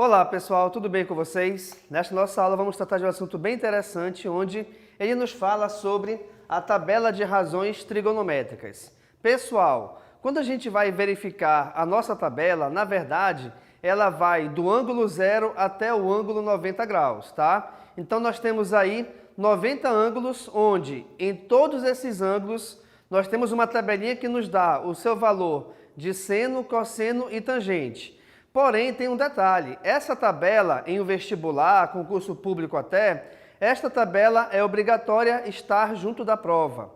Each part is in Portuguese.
Olá pessoal, tudo bem com vocês? Nesta nossa aula vamos tratar de um assunto bem interessante, onde ele nos fala sobre a tabela de razões trigonométricas. Pessoal, quando a gente vai verificar a nossa tabela, na verdade, ela vai do ângulo 0 até o ângulo 90 graus, tá? Então nós temos aí 90 ângulos, onde em todos esses ângulos nós temos uma tabelinha que nos dá o seu valor de seno, cosseno e tangente. Porém, tem um detalhe, essa tabela em um vestibular, concurso público até, esta tabela é obrigatória estar junto da prova.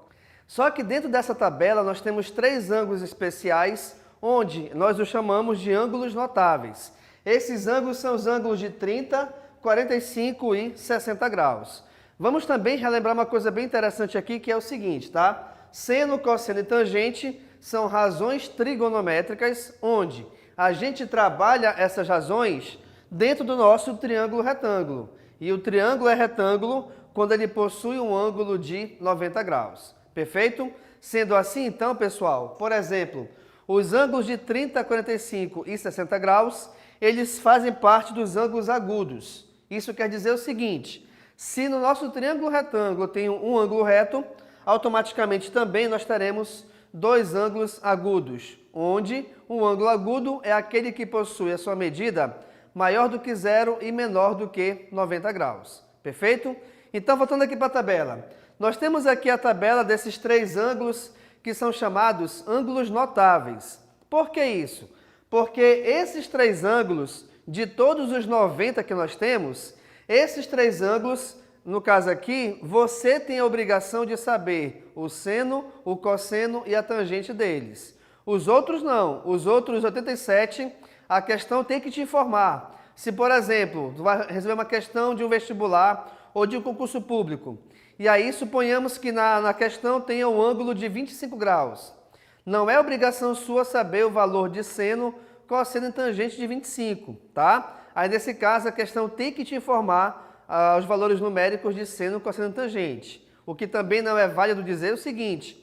Só que dentro dessa tabela nós temos 3 ângulos especiais, onde nós os chamamos de ângulos notáveis. Esses ângulos são os ângulos de 30, 45 e 60 graus. Vamos também relembrar uma coisa bem interessante aqui, que é o seguinte, tá? Seno, cosseno e tangente são razões trigonométricas, onde a gente trabalha essas razões dentro do nosso triângulo retângulo. E o triângulo é retângulo quando ele possui um ângulo de 90 graus. Perfeito? Sendo assim, então, pessoal, por exemplo, os ângulos de 30, 45 e 60 graus, eles fazem parte dos ângulos agudos. Isso quer dizer o seguinte, se no nosso triângulo retângulo tem um ângulo reto, automaticamente também nós teremos 2 ângulos agudos, onde um ângulo agudo é aquele que possui a sua medida maior do que 0 e menor do que 90 graus. Perfeito? Então, voltando aqui para a tabela. Nós temos aqui a tabela desses 3 ângulos que são chamados ângulos notáveis. Por que isso? Porque esses 3 ângulos, de todos os 90 que nós temos, esses 3 ângulos, no caso aqui, você tem a obrigação de saber o seno, o cosseno e a tangente deles. Os outros não. Os outros 87, a questão tem que te informar. Se, por exemplo, tu vai receber uma questão de um vestibular ou de um concurso público, e aí suponhamos que na questão tenha um ângulo de 25 graus. Não é obrigação sua saber o valor de seno, cosseno e tangente de 25, tá? Aí, nesse caso, a questão tem que te informar os valores numéricos de seno, cosseno e tangente. O que também não é válido dizer o seguinte,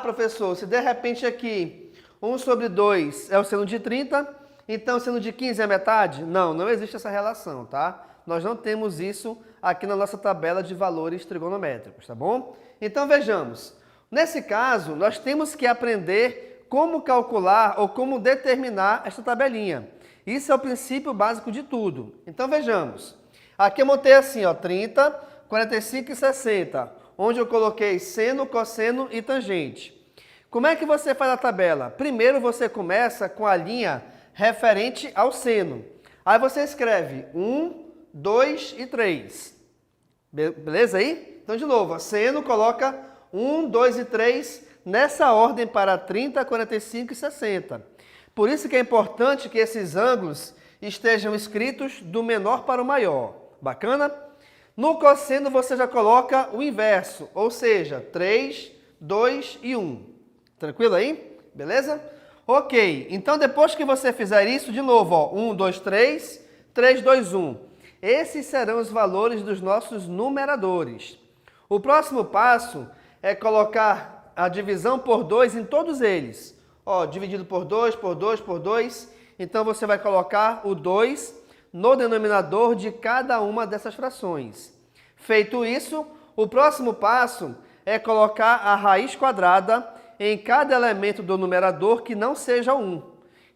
professor, se de repente aqui 1 sobre 2 é o seno de 30, então o seno de 15 é metade? Não, não existe essa relação, tá? Nós não temos isso aqui na nossa tabela de valores trigonométricos, tá bom? Então vejamos, nesse caso nós temos que aprender como calcular ou como determinar esta tabelinha. Isso é o princípio básico de tudo. Então vejamos. Aqui eu montei assim, ó, 30, 45 e 60, onde eu coloquei seno, cosseno e tangente. Como é que você faz a tabela? Primeiro você começa com a linha referente ao seno. Aí você escreve 1, 2 e 3. Beleza aí? Então, de novo, ó, seno coloca 1, 2 e 3 nessa ordem para 30, 45 e 60. Por isso que é importante que esses ângulos estejam escritos do menor para o maior. Bacana? No cosseno você já coloca o inverso, ou seja, 3, 2 e 1. Tranquilo aí? Beleza? Ok, então depois que você fizer isso, de novo, ó, 1, 2, 3, 3, 2, 1. Esses serão os valores dos nossos numeradores. O próximo passo é colocar a divisão por 2 em todos eles. Ó, dividido por 2, por 2, por 2. Então você vai colocar o 2 no denominador de cada uma dessas frações. Feito isso, o próximo passo é colocar a raiz quadrada em cada elemento do numerador que não seja 1.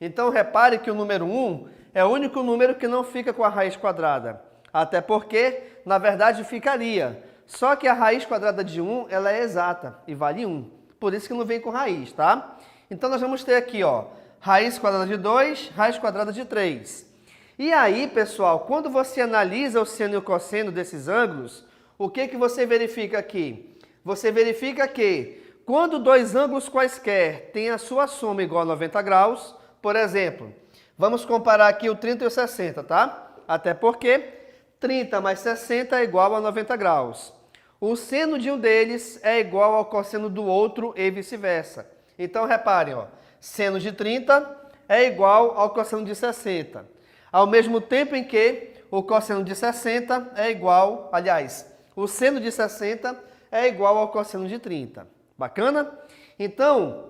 Então, repare que o número 1 é o único número que não fica com a raiz quadrada. Até porque, na verdade, ficaria. Só que a raiz quadrada de 1, ela é exata e vale 1. Por isso que não vem com raiz, tá? Então, nós vamos ter aqui, ó, raiz quadrada de 2, raiz quadrada de 3. E aí, pessoal, quando você analisa o seno e o cosseno desses ângulos, o que você verifica aqui? Você verifica que quando 2 ângulos quaisquer têm a sua soma igual a 90 graus, por exemplo, vamos comparar aqui o 30 e o 60, tá? Até porque 30 mais 60 é igual a 90 graus. O seno de um deles é igual ao cosseno do outro e vice-versa. Então, reparem, ó, seno de 30 é igual ao cosseno de 60. Ao mesmo tempo em que o cosseno de 60 é igual, aliás, o seno de 60 é igual ao cosseno de 30. Bacana? Então,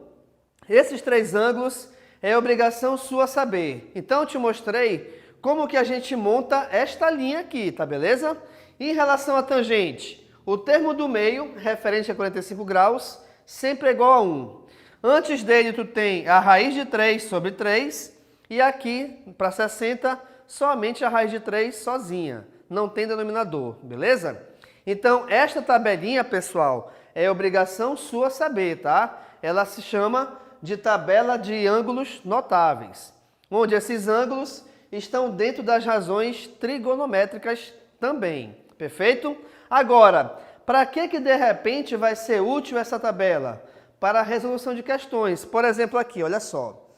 esses 3 ângulos é obrigação sua saber. Então, eu te mostrei como que a gente monta esta linha aqui, tá beleza? Em relação à tangente, o termo do meio, referente a 45 graus, sempre é igual a 1. Antes dele, tu tem a raiz de 3 sobre 3, e aqui, para 60, somente a raiz de 3 sozinha, não tem denominador, beleza? Então, esta tabelinha, pessoal, é obrigação sua saber, tá? Ela se chama de tabela de ângulos notáveis, onde esses ângulos estão dentro das razões trigonométricas também, perfeito? Agora, para que de repente vai ser útil essa tabela? Para a resolução de questões. Por exemplo, aqui, olha só.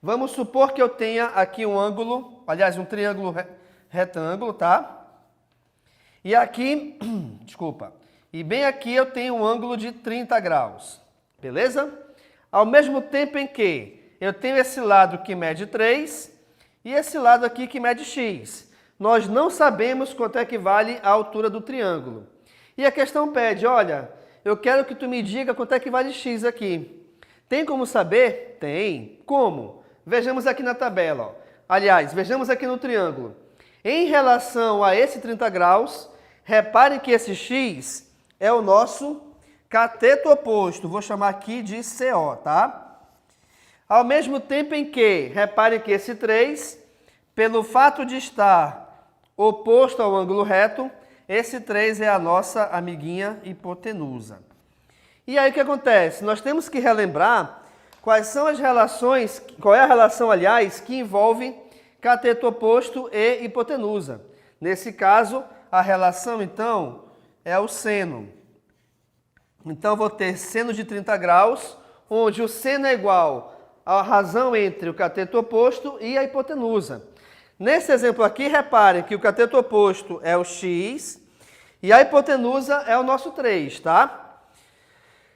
Vamos supor que eu tenha aqui um ângulo, aliás, um triângulo retângulo, tá? E aqui, desculpa, e bem aqui eu tenho um ângulo de 30 graus, beleza? Ao mesmo tempo em que eu tenho esse lado que mede 3 e esse lado aqui que mede x. Nós não sabemos quanto é que vale a altura do triângulo. E a questão pede, olha, eu quero que tu me diga quanto é que vale x aqui. Tem como saber? Tem. Como? Vejamos aqui na tabela. Ó. Aliás, vejamos aqui no triângulo. Em relação a esse 30 graus, repare que esse x é o nosso cateto oposto. Vou chamar aqui de CO, tá? Ao mesmo tempo em que, repare que esse 3, pelo fato de estar oposto ao ângulo reto, esse 3 é a nossa amiguinha hipotenusa. E aí o que acontece? Nós temos que relembrar quais são as relações, qual é a relação, aliás, que envolve cateto oposto e hipotenusa. Nesse caso, a relação, então, é o seno. Então, eu vou ter seno de 30 graus, onde o seno é igual à razão entre o cateto oposto e a hipotenusa. Nesse exemplo aqui, reparem que o cateto oposto é o x e a hipotenusa é o nosso 3, tá?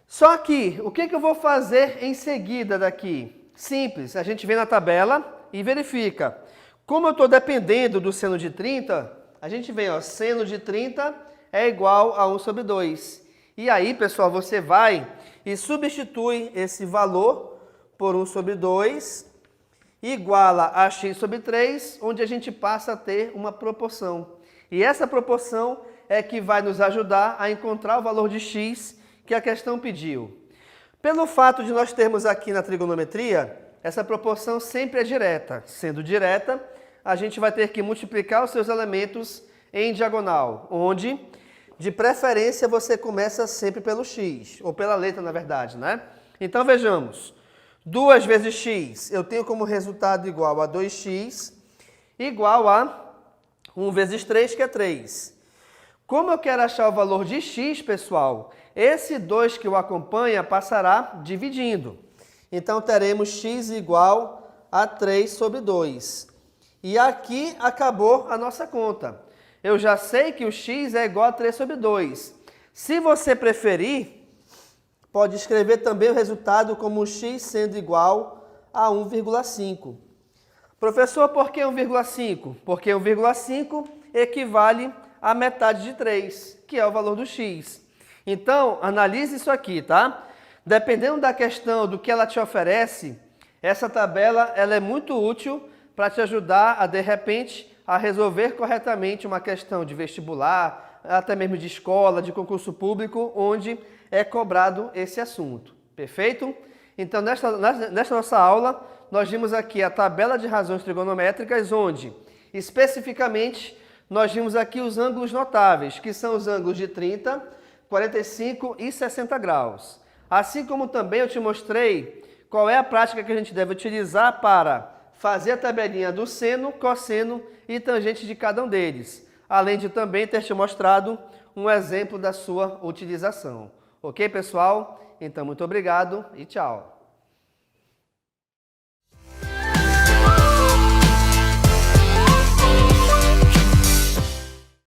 Só que, o que eu vou fazer em seguida daqui? Simples, a gente vem na tabela e verifica. Como eu estou dependendo do seno de 30, a gente vem, ó, seno de 30 é igual a 1 sobre 2. E aí, pessoal, você vai e substitui esse valor por 1 sobre 2, iguala a x sobre 3, onde a gente passa a ter uma proporção. E essa proporção é que vai nos ajudar a encontrar o valor de x que a questão pediu. Pelo fato de nós termos aqui na trigonometria, essa proporção sempre é direta. Sendo direta, a gente vai ter que multiplicar os seus elementos em diagonal, onde, de preferência, você começa sempre pelo x, ou pela letra, na verdade, né? Então, vejamos. 2 vezes x, eu tenho como resultado igual a 2x, igual a 1 vezes 3, que é 3. Como eu quero achar o valor de x, pessoal, esse 2 que o acompanha passará dividindo. Então, teremos x igual a 3 sobre 2. E aqui acabou a nossa conta. Eu já sei que o x é igual a 3 sobre 2. Se você preferir, pode escrever também o resultado como x sendo igual a 1,5. Professor, por que 1,5? Porque 1,5 equivale a metade de 3, que é o valor do x. Então, analise isso aqui, tá? Dependendo da questão, do que ela te oferece, essa tabela ela é muito útil para te ajudar a, de repente, a resolver corretamente uma questão de vestibular, até mesmo de escola, de concurso público, onde é cobrado esse assunto. Perfeito? Então, nesta nossa aula, nós vimos aqui a tabela de razões trigonométricas, onde, especificamente, nós vimos aqui os ângulos notáveis, que são os ângulos de 30, 45 e 60 graus. Assim como também eu te mostrei qual é a prática que a gente deve utilizar para fazer a tabelinha do seno, cosseno e tangente de cada um deles, além de também ter te mostrado um exemplo da sua utilização. Ok, pessoal? Então, muito obrigado e tchau!